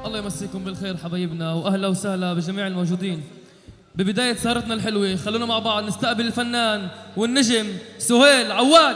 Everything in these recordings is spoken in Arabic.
الله يمسيكم بالخير حبايبنا، واهلا وسهلا بجميع الموجودين. ببداية سهرتنا الحلوة خلونا مع بعض نستقبل الفنان والنجم سهيل عواد.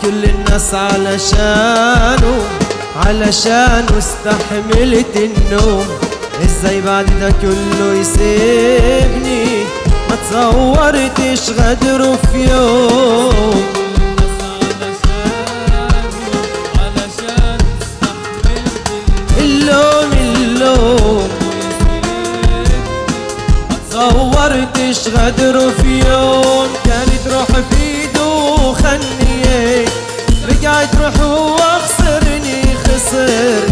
كل الناس علشانه استحملت النوم. ازاي بعد ده كله يسيبني؟ ما تصورتش غدره في يوم. اللوم ما تصورتش غدره في يوم. كانت روح في ايده وخني، رجعت روح واخسرني خسر.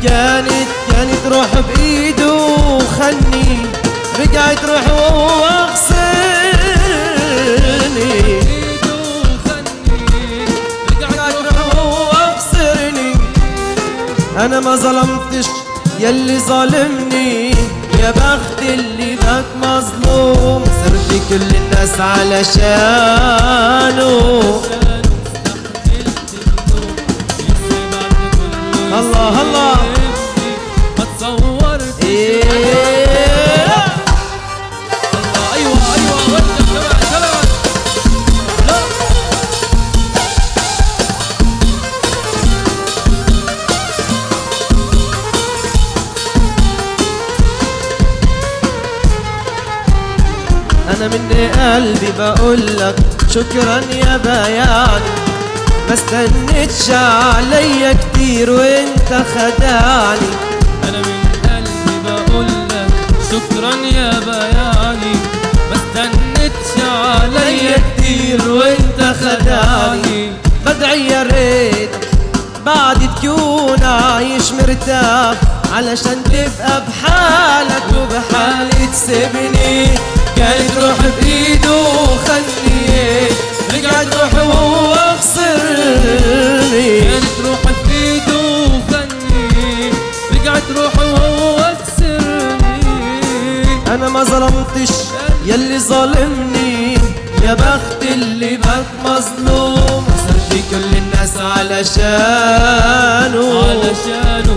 كانت روح بايده وخني، رجعت روح واخسرني. انا ما ظلمتش يلي ظالمني، يا بخت اللي بك مظلوم. صرت كل الناس علشانه. الله الله ما تصورتش. ايوه وانت كمان انا من قلبي بقولك شكرا يا بيان. ما استنيتش عليا كتير وانت خدعني. انا من قلبي بقولك شكرا يا بياني. ما استنيتش عليا كتير وانت خدعني. بدعي يا ريت بعد تكون عايش مرتاح، علشان تبقى بحالك وبحالي تسيبني. كانت روح بايده وخليه، رجعت روح وهو خسرني. كانت روح بايده وخليه، رجعت روح وهو خسرني. انا ما ظلمتش يلي ظالمني، يا بخت اللي بك مظلوم. صرت كل الناس علشانه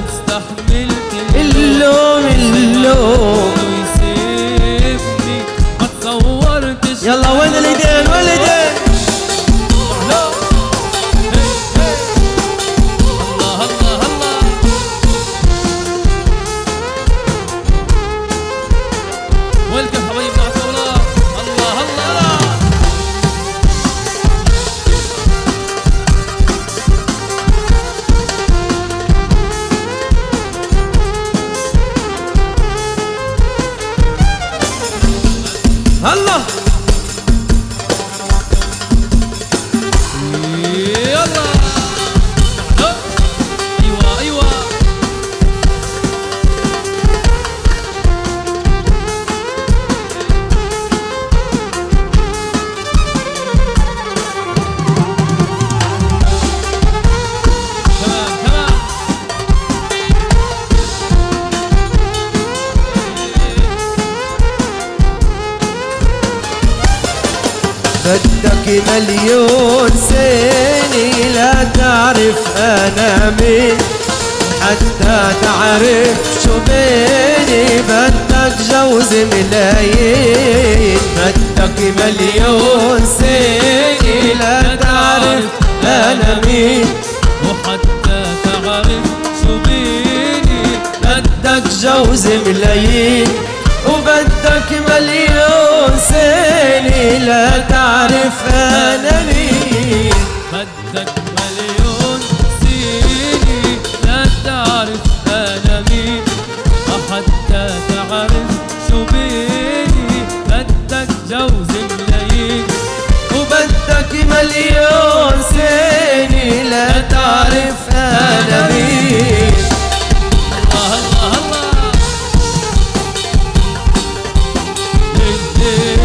استحملت اللوم يسيبني. ما تصورتش. يلا وين الايدين وين الايدين؟ ويلكم حبايبنا على الطاولة. الله الله الله بدك مليون سنة لا تعرف أنا مين، حتى تعرف شو بيني بدك جوز ملايين. بدك مليون سنة لا تعرف أنا مين، وحتى تعرف شو بيني بدك جوز ملايين. وبدك مليون سنة لا تعرف أنا مين، بدك مليون سنة لا تعرف أنا مين، وحتى تعرف شو بيني بدك جوز ملايين. وبدك مليون سنة لا تعرف أنا مين. الله الله الله ليه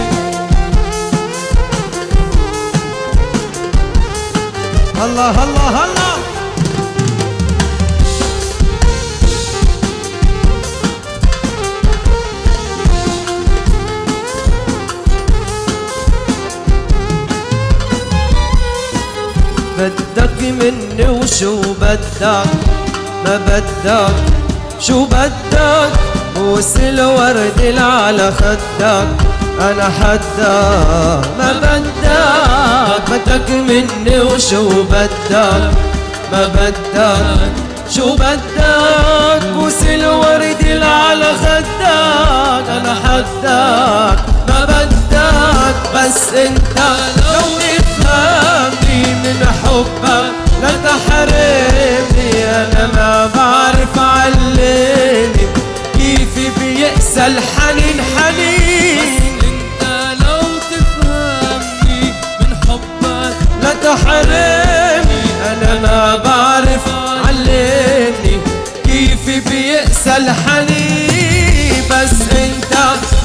الله الله الله. بدك مني وشو بدك، ما بدك شو بدك، بوس الورد اللي على خدك انا حدك ما بدك. بدك مني وشو بدك، ما بدك شو بدك، بوس الورد اللي على خدك انا حدك ما بدك. بس انت لو تفهمني من حبك لا تحرمني، انا ما بعرف علمني كيف بيأسى الحنين حنين. انت لو تفهمني من حبك لا تحرمني، انا ما بعرف علمني كيف بيأسى الحنين. بس انت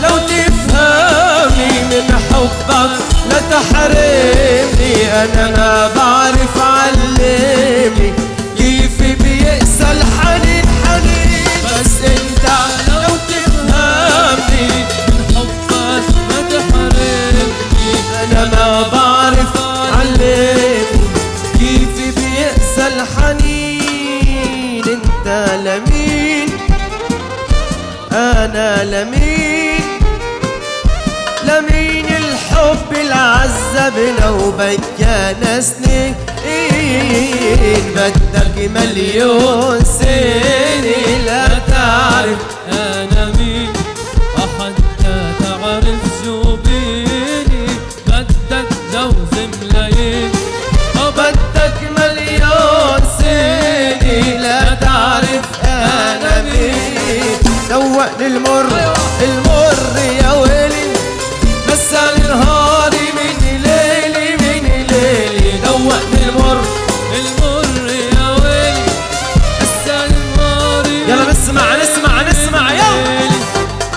لو تفهمني من حبك لا تحرمني، انا ما بعرف علمني كيف بيأسى الحنين حنين. بس انت لو تفهمني من حبك ما تحرمني، انا ما بعرف علمني كيف بيأسى الحنين. انت لمين انا لمين، لمين الحب اللي عذبنا وبكانا سنين. بدك مليون سنة لا تعرف أنا مين، وحتى تعرف شو بيني بدك جوز ملايين. وبدك مليون سنة لا تعرف أنا مين. دوقني المر المر يا ويلي، مساني نهاري من ليلي من ليلي. دوقني المر المر يا ويلي السنة نهاري. يلا نسمع نسمع نسمع يا ليلي.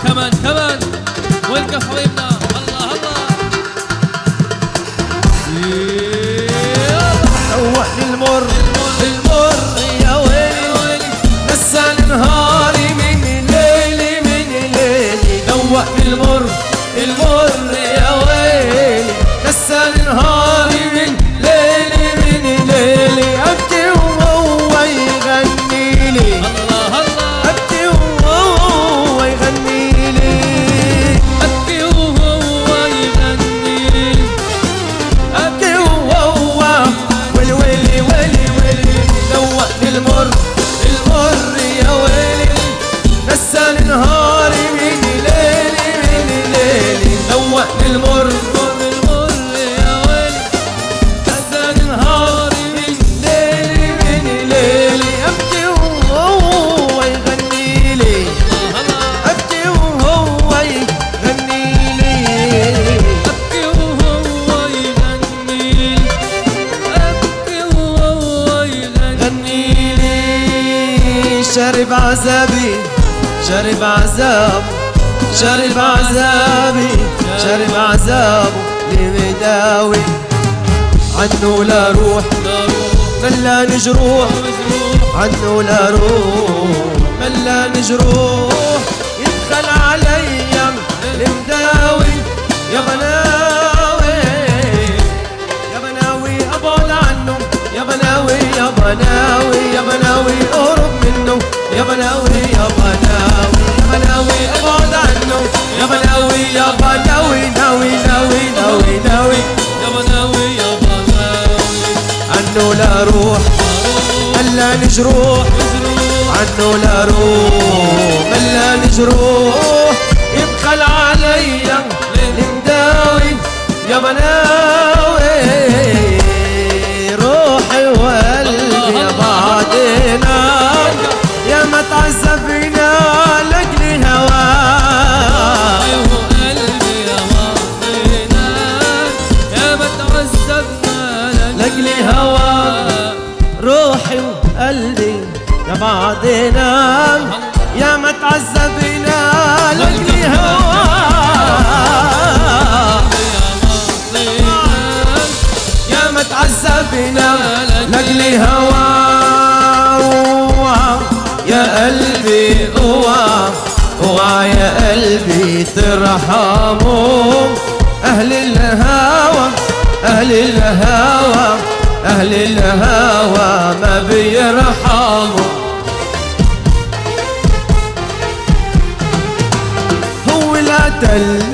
كمان كمان والكف حبيبنا الله الله. دوقني المر المر يا ويلي، مساني نهاري من ليلي من ليلي. دوقني المر المر يا ويلي، مساني نهاري من ليلي من ليلي. ابكي وهو يغني لي الله الله. ابكي وهو يغني لي أبكي وهو يغني، ابكي وهو ويلي ويلي ويلي ويلي. دوقني المر المر يا ويلي، نساني نهاري من ليلي من ليلي. دوقني المر المر يا ويلي السنة نهاري. من ليلي من ليلي. ابكي وهو يغني لي الله الله. ابكي وهو يغني لي. أبكي وهو يغني، أبكي وهو يغني. غني لي. شارب عذابي شارب عذاب، شارب عذابي شارب عذابه لمداوي. عنه لا روح لا روح ملان جروح، مجروح، عنه لا روح ملان جروح. يدخل علي المداوي يا غناوي. بناوي يا بناوي يا بناوي ابعد عنه يا بناوي يا بناوي ناوي ناوي ناوي ناوي يا بناوي يا بناوي عنه لا روح هلا نجروح عنه لا روح هلا نجروح يبخل عليا المداوي يا بناوي روحي وقلبي يا بعدنا يا ما تعذبنا لاجل هواك وقلبي يا بعضنا يا ما تعذبنا لاجل هواك روحي وقلبي يا بعدنا يا ما تعذبنا لاجل هواك يا ما تعذبنا لاجل هواك يا قلبي اوعى اوعى يا قلبي ترحموا اهل الهوى اهل الهوى اهل الهوى ما بيرحموا هو لا تل